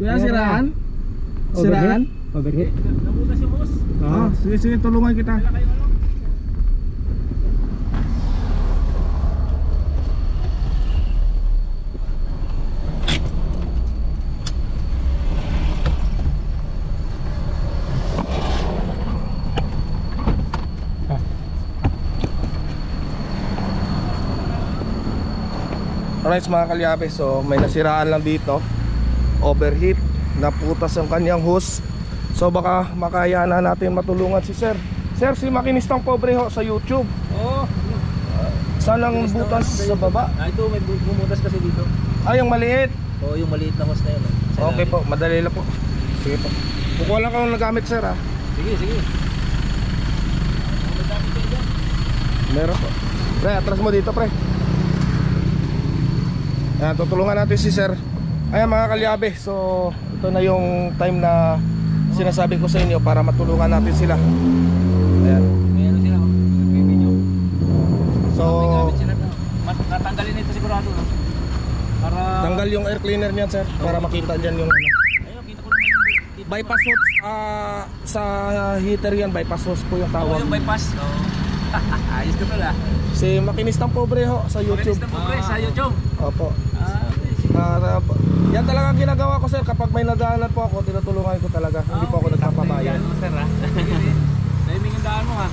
Kuya, siraan? Siraan? Overheat. Nabutas yung hose. Sige, sige, tulungan kita. Alright mga kalyabe, so may nasiraan lang dito. Overheat, naputas ang kanyang hose. So baka makaya na natin matulungan si sir. Sir, si Makinistang Pobre ho sa YouTube. Oo. Saan ang butas sa baba? Ito may bumutas kasi dito. Ay, yung maliit. Oo, yung maliit na hose na yun. Okay po, madali lang po. Sige po. Kukuha lang kung nagamit sir ha. Sige, sige. Meron po. Pre, atras mo dito pre. Ayan, tutulungan natin si sir. Ayan mga kalyabe, so ito na yung time na sinasabi ko sa inyo para matulungan natin sila. Ayan. May ano sila, nag-video. So, natanggalin nito sigurado, no? Para... tanggal yung air cleaner niyan sir, para makita dyan yung ano. Ayun, kita ko naman yung... Bypass hose, sa heater yan, bypass hose po yung Oo, tawag. yung bypass. Oo. Ayos ko pala. Si Makinistang Pobre ho sa YouTube. Makinistang Pobre sa YouTube. Opo. Ah, Yan talaga ang ginagawa ko sir, kapag may nadaanan po ako, tinutulungan ko talaga. Hindi po ako nagpapabayan. Sir ha. Timing ang daan mo ha.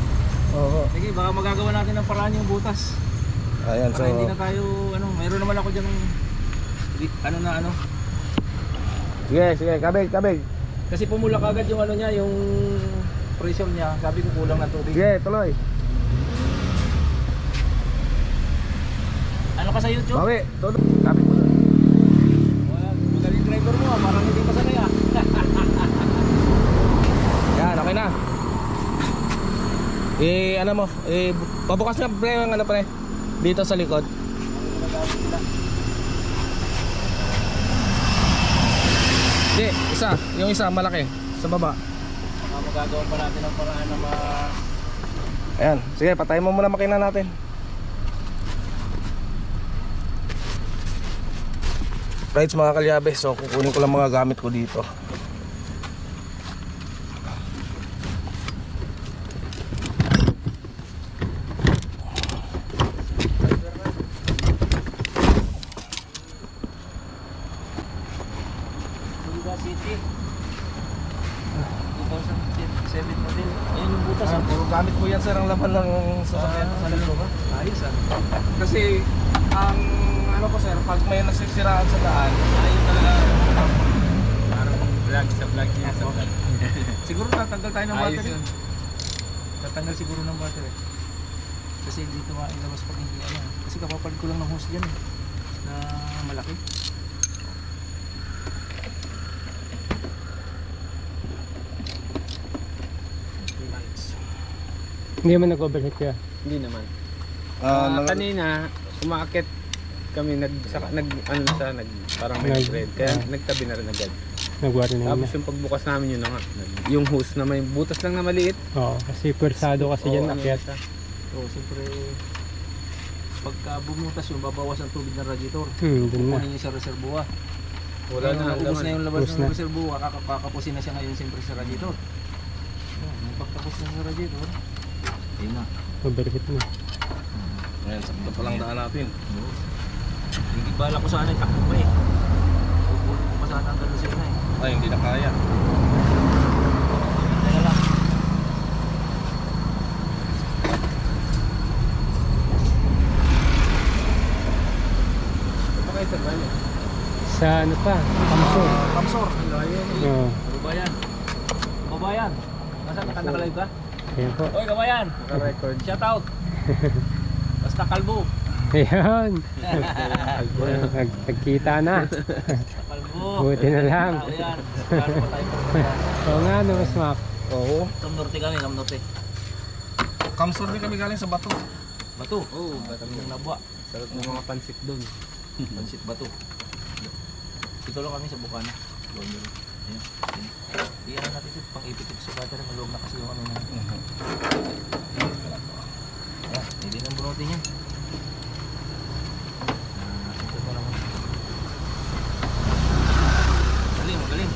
Oo. Sige, baka magagawa natin ng paraan yung butas. Ayan, so Para hindi na tayo, ano, mayroon naman ako dyan ng, ano. sige, sige, kabig, kabig. Kasi pumula kagad yung ano niya, yung pressure niya. Sabi ko kulang na tubig. Sige, tuloy. Ano ka sa YouTube? Bawi, tuloy. Kabig mo. Magaling driver mo ha, parang hindi pa sanay ha. Yan, okay na. Ano mo, pabukas nga pre, yung ano pre, dito sa likod. Hindi, yung isa malaki, sa baba. Magagawa pa natin ang paraan na Ayan, sige, patayin mo muna makina natin. Right mga kalyabe, so kukunin ko lang mga gamit ko dito. City 2007 model. Ayan yung butas. Puro gamit ko yan sir, ang laman ng sasakyan. Ayos ah. Kasi ang ano ko sir, pag may nasisiraan sa daan, Ayun talaga. Parang vlog sa vlog niya sa vlog. Siguro tatanggal tayo ng battery. Tatanggal siguro ng battery. Kasi dito ilabas pag hindi ano. Kasi kapapalit ko lang ng hose dyan na malaki. Hindi man nag-overheat ka. Hindi naman. kanina Umaakit kami parang may red. Kaya nagtabi na rin agad. Nagwari na Tapos yun. yung pagbukas namin yun na nga. Yung hose na may butas lang na maliit. Oo, kasi pwersado kasi yan akyat. So siyempre pagka bumutas yung babawas ang tubig ng radiator. Dun na. Kukunin niyo sa reservoir. Wala na. Ubus na yung labas Ubus ng na. reservoir. Kakapusin na siya ngayon siyempre sa radiator. Yung pagtapos na sa radiator, ayun na. Overheat na. Ayan, sakto pa lang daan natin. Hindi bala ko sana takbo pa eh. Pupunin ko pa sana ang galusin na eh. Ay, hindi na kaya. Kaya lang. Ito kayo sir, Sa ano pa? Kamsur. Kamsor. Oo. Kababayan. Kababayan. Nasaan nakalive ka? Ayan po. Oy kabayan. Naka-record. Shout out. Basta kalbo. Ayan. Nagkita na. Kalbo. Buti na lang. Tao yan. Klaro pa tayo pagkakas. Oo nga, no, Mas Mac. Oo. Kamnorte kami, kamnorte. Kamsor din kami galing sa bato. Bato. Oo, batang yung nabwa. Sarap ng mga pansit doon. Pansit bato. Dito lang kami sa Bukana. Laundry. Ayan. Iyan natin ito, pang ipitip sa battery. Maluwag na kasi yung ano na. Ayan, hindi ng bunuti niya. Ito pa naman. Magaling, magaling.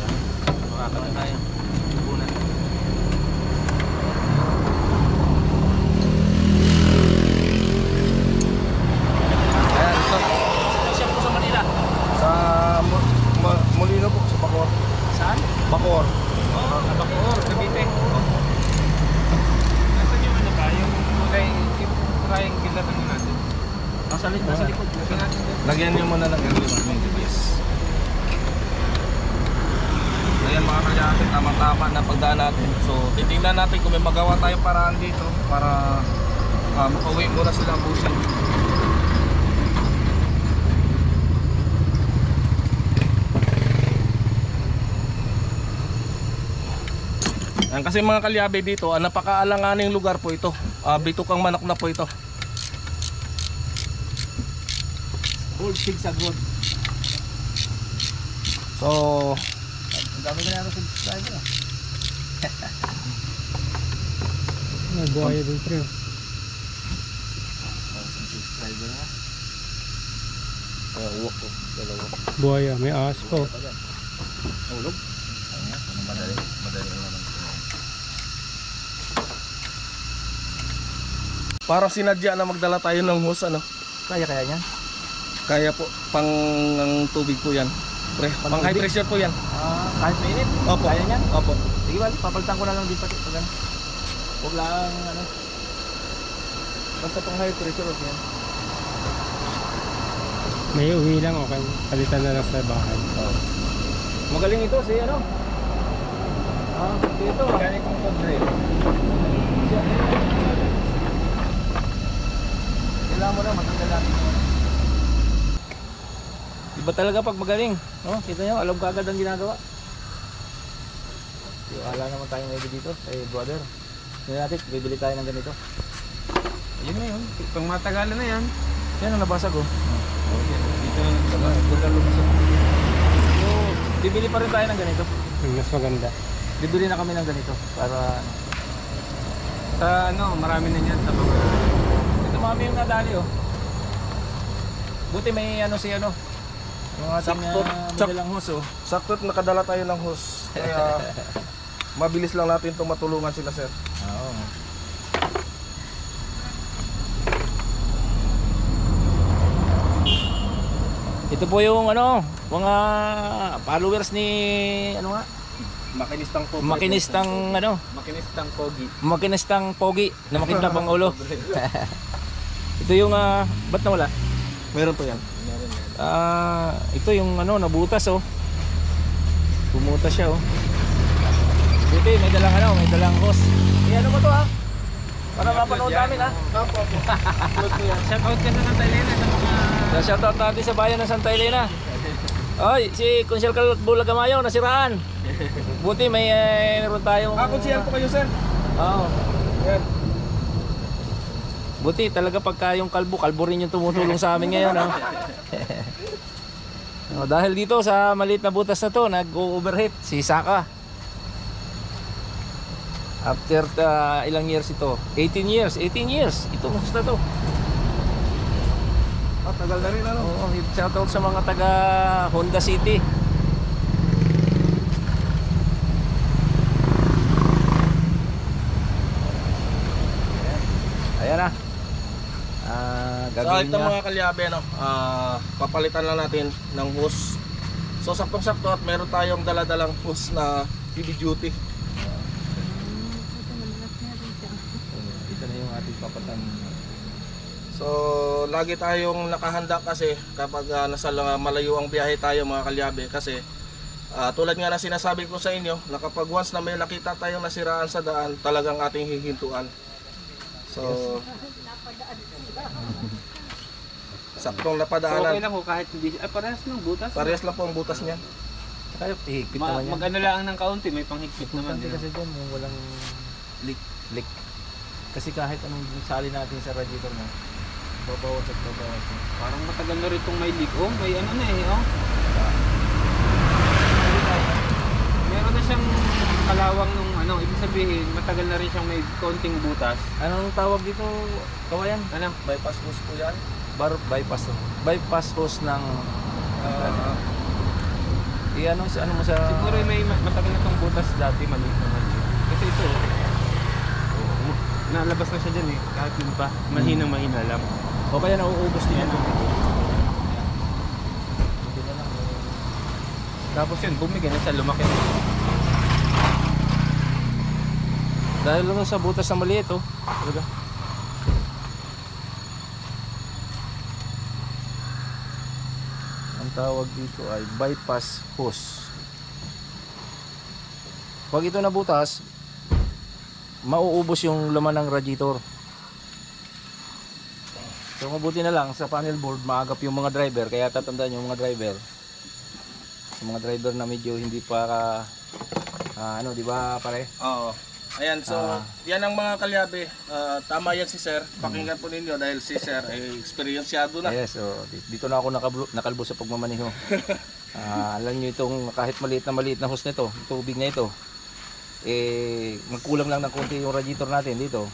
Nasa likod. Lagyan niyo muna ng early warning device. Ayan mga kalyabe, tama-tama na pagdaan natin. So titingnan natin kung may magawa tayong paraan dito para makauwi muna sila ang busin. Yan, kasi mga kalyabe dito, napakaalanganing lugar po ito. Bitukang manok na po ito. Old zigzag road. So Ang dami na natin subscriber ah. May buhaya din pre. Subscriber na. uwak po, dalawa. Buhaya, may ahas po. Ulog. Madali lang naman. Parang sinadya na magdala tayo ng hose, ano? Kaya niyan? Kaya po, pang ang tubig po yan. Pang high tubig? pressure po yan. Kahit mainit? Opo. Kaya niyan? Opo. Sige ba, papalitan ko na lang din pati pag ano. Huwag lang ano. Basta pang high pressure okay yan. May uwi lang, okay. Palitan na lang sa bahay. Magaling ito si ano? Dito. Magaling kong pag-drill. Kailangan mo na matanggal natin yun. Iba talaga pag magaling. Oh, kita nyo, alam ka agad ang ginagawa. Wala naman tayong maybe dito kay brother. Hindi natin, bibili tayo ng ganito. Yun na yun. Pang matagalan na yan. Yan ang nabasag oh. Dito na lang. Doon lang lumusok. So, bibili pa rin tayo ng ganito. Yung mas maganda. Bibili na kami ng ganito para ano. Sa ano, marami na yan sa mga... Ito mami yung nadali oh. Buti may ano si ano. Yung ating madalang hose oh. Sakto't nakadala tayo ng hose. Kaya mabilis lang natin itong matulungan sila, sir. Oo. Ito po yung ano, mga followers ni ano nga, Makinistang po. makinistang ano, Makinistang pogi. makinistang pogi na makinistang pangulo. Ito yung ba't nawala? Meron po yan. Ito yung ano, nabutas oh. Bumutas siya oh. Dito may dalang ano, may dalang hose. Ano mo to ha? Para mapanood namin ha. Opo. Shout out ka sa Santa Elena sa mga... Shoutout natin sa bayan ng Santa Elena. Oy, si Consul Bulagamayo nasiraan. Buti may meron tayong Konsiyan po kayo, sir. Oo. Yan. Buti talaga pagka yung kalbo rin yung tumutulong sa amin ngayon, no? Dahil dito sa maliit na butas na to, nag-overheat si Saka. After ilang years ito? 18 years. Itong gusto to. Tagal na rin, ano? Oo, shoutout sa mga taga Honda City. Ayan na. So Gagawin ito niya. mga kalyabe, ano, papalitan lang natin ng hose. So saktong-sakto at meron tayong daladalang hose na heavy duty. Ito na yung ating papatan. So lagi tayong nakahanda kasi kapag nasa malayo ang biyahe tayo mga kalyabe, kasi tulad nga na sinasabi ko sa inyo na kapag once na may nakita tayong nasiraan sa daan, talagang ating hihintuan. So saktong So, okay napadaanan. lang po kahit hindi... parehas ng butas. Parehas lang po ang butas niya. Kaya higpit naman yan. Mag-ano lang ng kaunti, may panghigpit naman. Importante kasi dyan yung walang leak. Kasi kahit anong sali natin sa radiator mo, babawas at babawas. Parang matagal na rin itong may leak. Oh, may ano na eh, oh. Meron na siyang kalawang nung ano, ibig sabihin, matagal na rin siyang may konting butas. Anong tawag dito, kawayan? Ano? Bypass hose po yan. Bypass hose ng ano mo sa Siguro may matagal na itong butas dati, maliit na maliit. Kasi ito, oh, nalabas na siya dyan eh, kahit yun pa, mahina lang. o kaya nauubos din yan. Tapos yun, bumigay na siya, lumaki na. Dahil lang sa butas na maliit oh. Talaga. Ang tawag dito ay bypass hose. Pag ito nabutas, mauubos yung laman ng radiator. So mabuti na lang sa panel board maagap yung mga driver, kaya tatandaan yung mga driver. Yung mga driver na medyo hindi pa ano, di ba pare? Oo. Ayan, so yan ang mga kalyabe. Tama yan si Sir. Pakinggan po ninyo dahil si Sir ay experienced na. Yes, so dito na ako nakalbo sa pagmamaneho. Alam niyo itong kahit maliit na hose nito, tubig na ito. Magkulang lang ng konti yung radiator natin dito.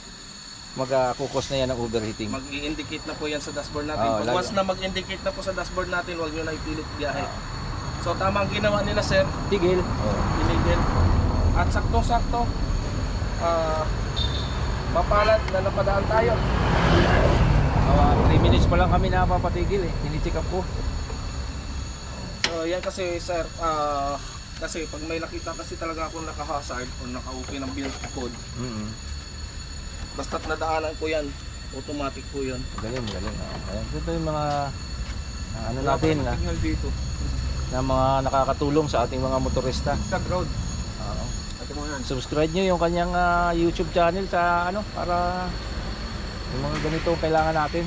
Magkukos na yan ng overheating. Mag-i-indicate na po yan sa dashboard natin. Pag once na mag-indicate na po sa dashboard natin, huwag nyo na ipilit biyahe. So tama ang ginawa nila Sir. Tigil. Tinigil. At sakto-sakto, mapalad na napadaan tayo. 3 minutes pa lang kami napapatigil eh. Tinicheck up ko. So yan kasi Sir, kasi pag may nakita kasi talaga akong naka-hazard o naka-open ng build code, basta't nadaanan ko yan, automatic po yun. Galing. Ayan, ito yung mga ano natin na, Signal dito. na mga nakakatulong sa ating mga motorista. Sa road. Oo. Ate mo yan. Subscribe nyo yung kanyang YouTube channel sa ano para yung mga ganito kailangan natin.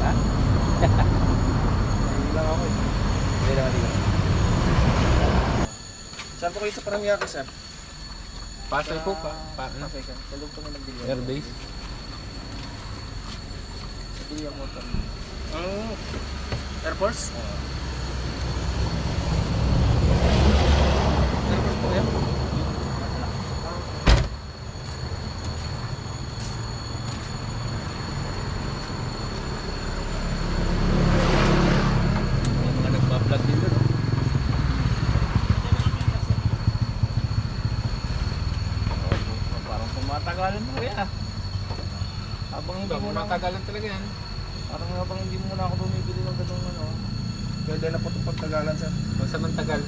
Ha? Hindi lang ako eh. Hindi lang. Saan po kayo sa Paranaque, Sir? Pasay po pa. Pasay ka. Talog po na nagbilihan. Airbase. Sa Biliang Motor. Air Force? Air Force po yan? May mga nagpa-vlog din doon. Parang tumatagalan mo yan. Habang hindi mo na Matagalan talaga yan. parang habang hindi mo na ako bumibili ng ganung ano. Pwede na po itong pagtagalan, Sir. Basta man tagal.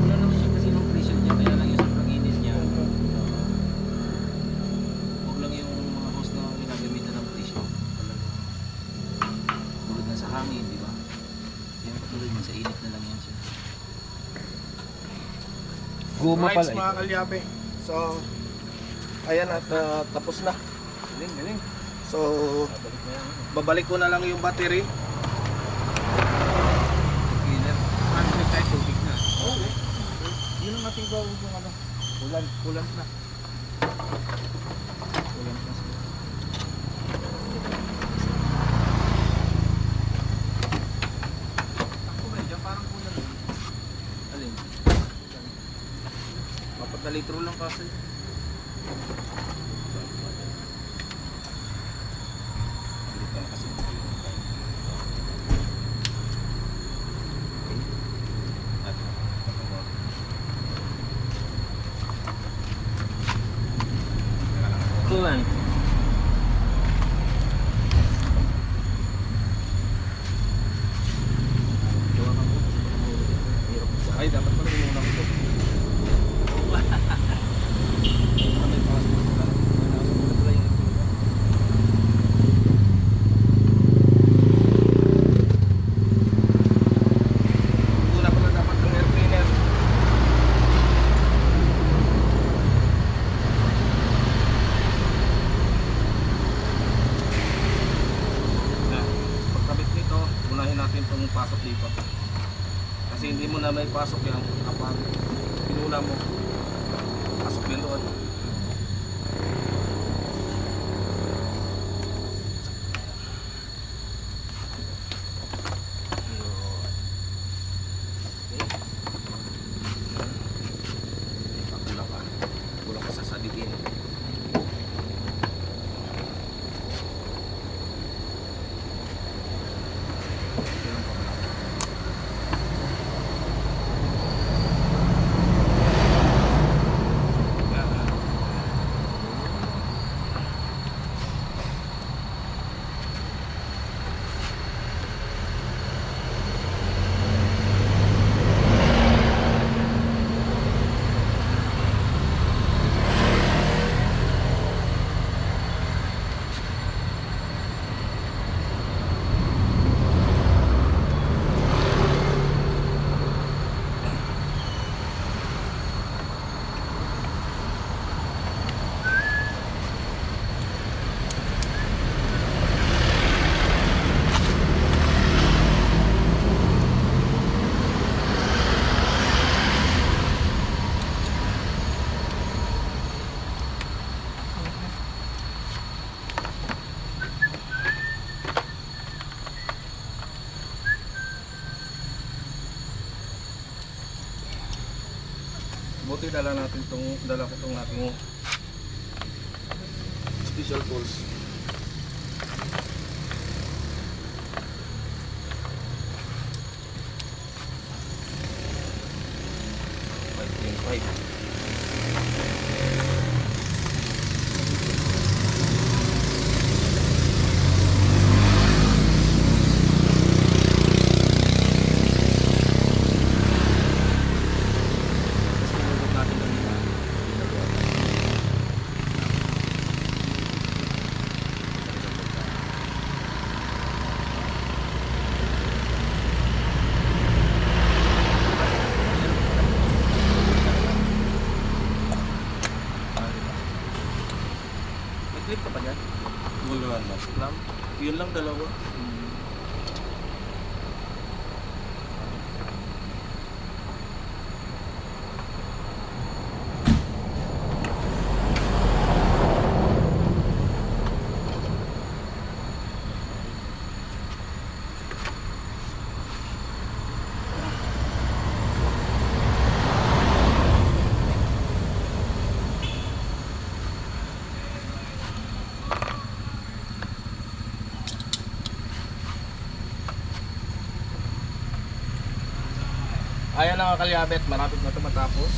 Wala naman siya kasi ng pressure niya, kaya lang yung sobrang init niya. Huwag lang yung mga hose na ginagamitan ng pressure. Talagang tulad na sa hangin, di ba? Yung katulad niya sa init na lang yan siya. Guma Rights, pala mga ito. kalyabe. So, ayan at tapos na. Galing. So, babalik ko na lang yung battery. Cleaner. Ano na tayo tubig na? Yun ang ating bawang yung ano. Kulant na. Kulant na siya. Ako ba dyan? Parang kulang. Alin? 4 litro lang kasi. Hindi pa na kasi. Coolant. Ay, dapat pala inuna ko ito. Una pala dapat ng air cleaner. Pagkabit nito, unahin natin itong pasok dito. Kasi hindi mo na may pasok yan kapag pinuna mo. Pasok yan doon. Kulang ka. Kulang ka sa sadikin. Buti dala ko itong ating special tools. Five. Clip ka pa dyan? Wala lang. Yun lang dalawa. Ayan ang kalyabet, marapit na ito matapos.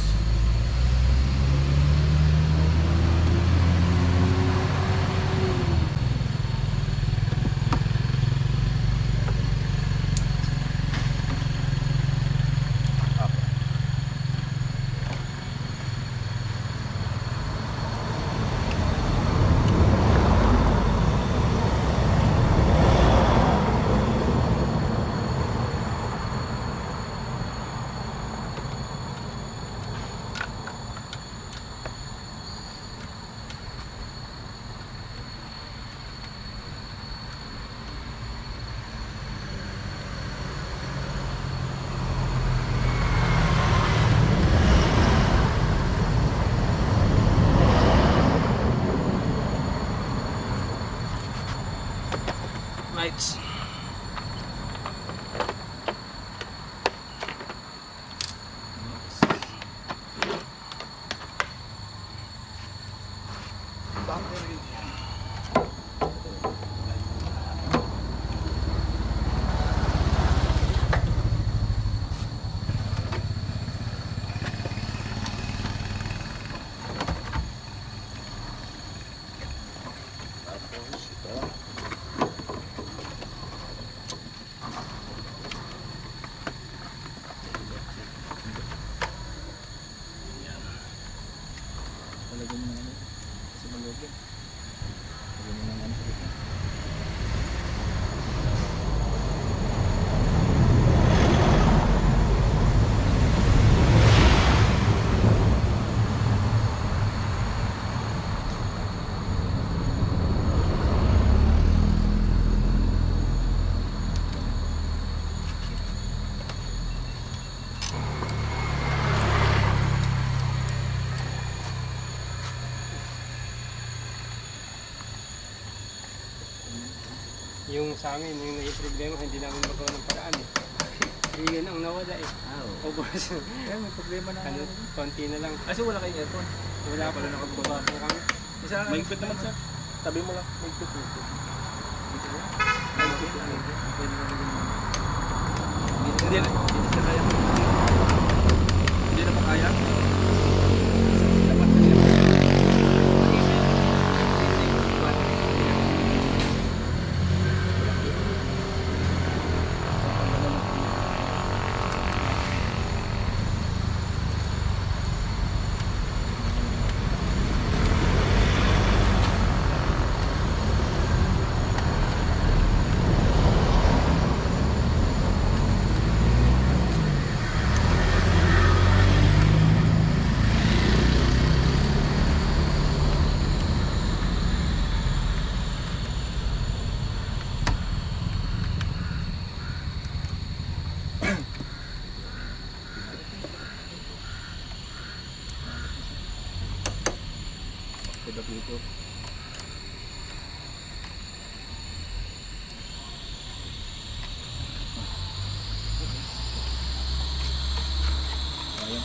Lights. Battery. Tapos ito. Lagyan mo na ano kasi malagyan. Lagyan mo na ano sa gitna. Yung sa amin, yung naging problema, hindi namin magawa ng paraan eh. Yun ang nawala eh. O boss, Kaya may problema na ano, konti na lang. Kasi wala kayong aircon. Wala pala nakababa po kami. Isa Mahigpit naman sir. Tabi mo lang. Mahigpit. Hindi na kaya. Hindi na makaya. Dapat na siya. Kita dito. Ayan.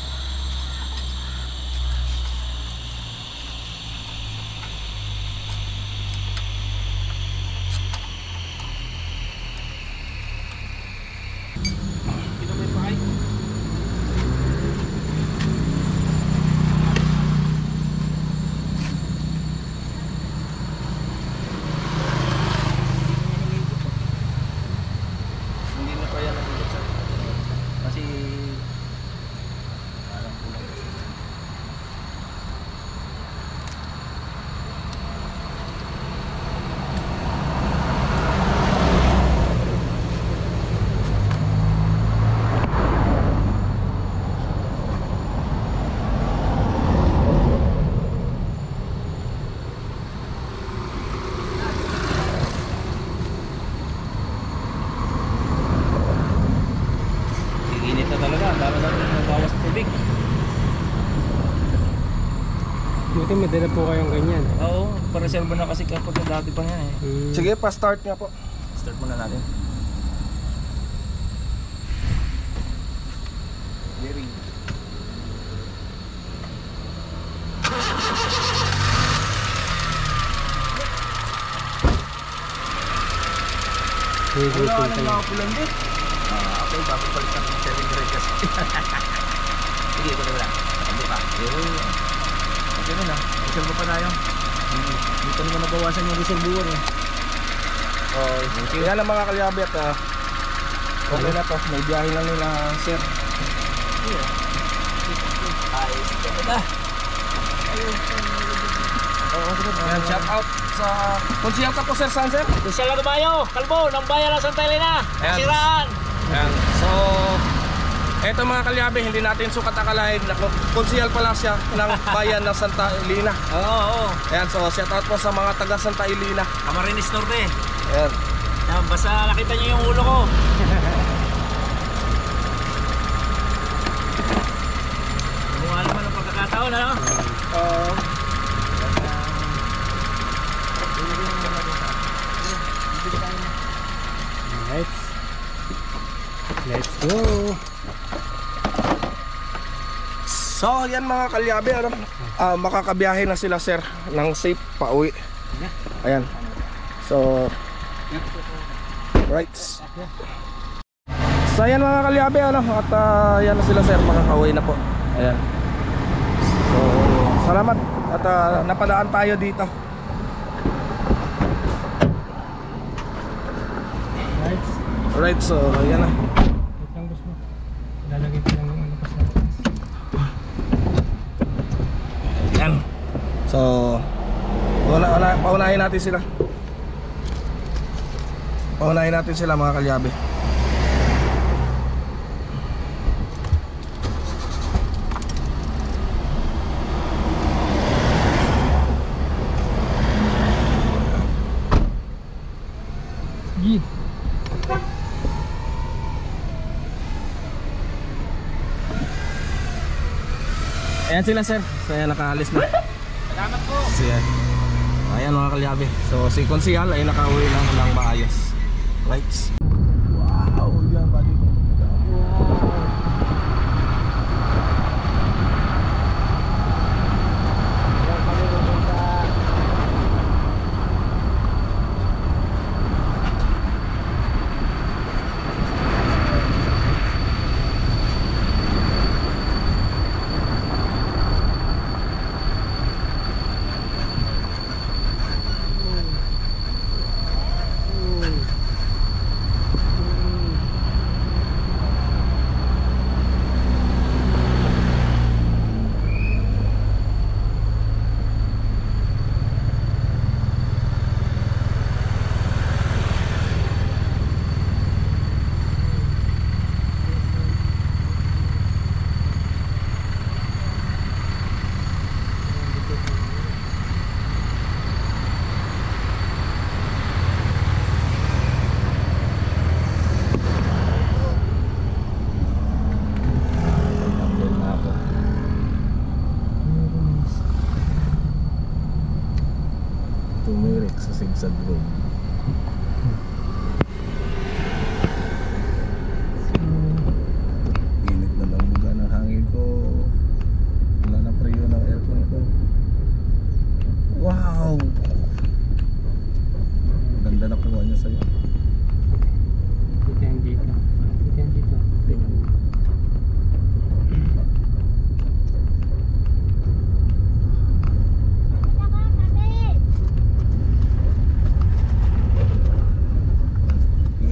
Dati madala po kayong ganyan. Oo, pareserva na kasi kapag dati pa yan eh. Sige, pa-start nga po. Start muna natin. Bearing. Wala Ano mga pulang din? Okay, bago palitan ng steering brake kasi. Sige, ito na wala. Hindi pa. Okay na lang. Reserva pa tayo. Dito naman nabawasan yung reservoir eh. Okay. Yan ang mga kalyabet. Okay na to. May biyahe na nila, sir. Ayos. Ito na. Yan, shout out sa... Konsihal ka po, sir, saan, sir? Kusya lang Dumayo, Kalbo, ng bayan ng Santa Elena. Ayan. Siraan. Yan. So, eto mga kalyabe, hindi natin sukat akalain na konsihal pala siya ng bayan ng Santa Elena. Oo. Ayan, so shout out po sa mga taga Santa Elena. Camarines Norte. Ayan. Yan, basta nakita niyo yung ulo ko. Mukha naman ang pagkakataon, ano? Let's go. So, yan mga kalyabe, ano? Makakabiyahe na sila, sir, ng safe pauwi. Ayan. So, right. So, yan mga kalyabe, ano? At yan na sila, sir, makakauwi na po. Ayan. So, salamat. At napadaan tayo dito. Right. Right, so, yan na. Wait lang, boss mo. Lalagay ko lang yung ano pa sa atas. Yan. So, paunahin natin sila. Paunahin natin sila mga kalyabe. Sige. Ayan sila, sir. So, ayan, nakaalis na. Salamat po. So, yan. Ayan mga kalyabe. So si Konsihal ay nakauwi ng maayos. Right. Wow, yan ba dito? Tumirik sa sigsag road. Init na lang buga ng hangin ko. Wala na preo ng aircon ko. Wow! Ganda na kuha niya sa'yo. Dito yan dito. Dito yan dito. Tingin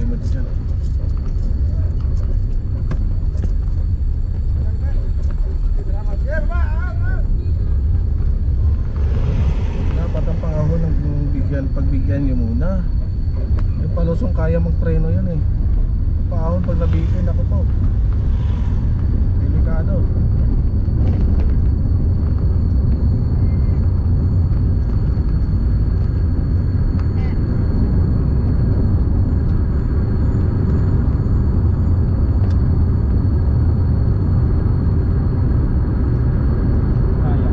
mo dyan. Dapat ang pangahon ng pagbigyan niyo muna. Yung palusong kaya magpreno yan eh. Paahon pag nabitin ako po. Delikado. Kaya.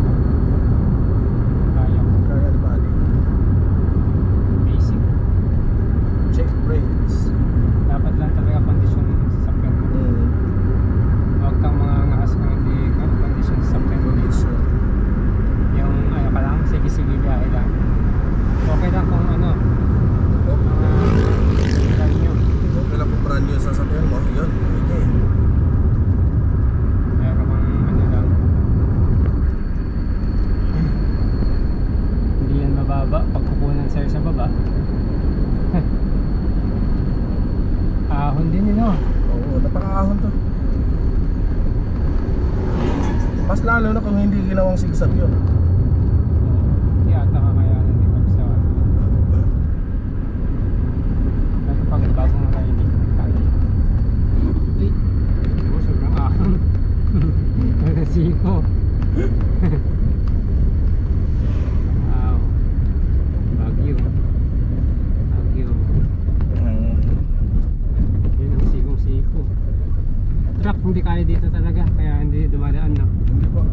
Ahon din yun, no? Oo, napakaahon to. Mas lalo na kung hindi ginawang sigsag yun. Hindi ata kakayanan din pag sa kasi pag bagong nakainig tayo. Oo, sobrang ahon. Nalasiko. Wow. Bagyo. Bagyo. Yun ang sikong-siko. Truck hindi kaya dito talaga, kaya hindi dumadaan, no? Hindi po.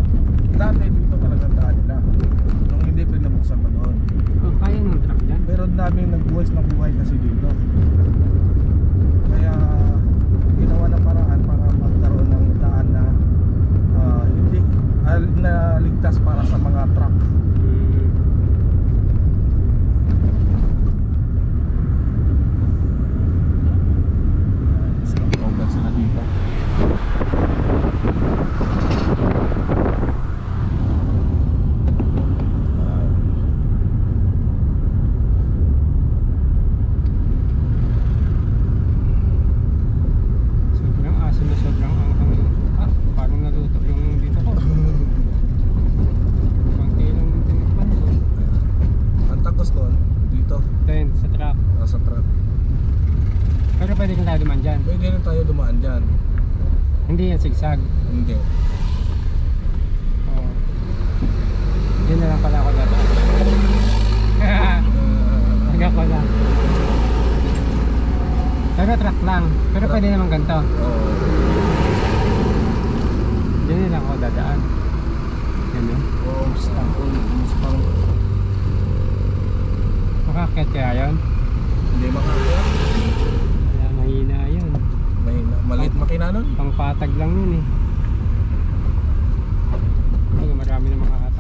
Dati dito talagang daan nila. Nung hindi pinabuksan pa doon. Oh, kaya ng truck dyan. Pero namin nagbuwis ng buhay kasi dito. Kaya ginawa ng paraan para magkaroon ng daan na hindi na ligtas para sa mga truck. Over sila dito. Sobrang aso na sobrang anghang yung parang naluto yung dito ko. Konti lang yung tinikman ko. Ang tagos doon dito Then sa truck. sa truck. Pero pwede kang tayo duman dyan. Pwede rin tayo dumaan dyan. Hindi yan sigsag. Hindi. Oh. Diyan na lang pala ako dati. Hanggang ko lang. Pero truck lang. Pero pwede naman ganito. Oo. Diyan na lang ako dadaan. Yan o. Oo, mas pang Makakit kaya yun? hindi makakaya. Kaya mahina yun. May maliit makina nun. Pangpatag lang yun eh. Ay, marami na makakatag.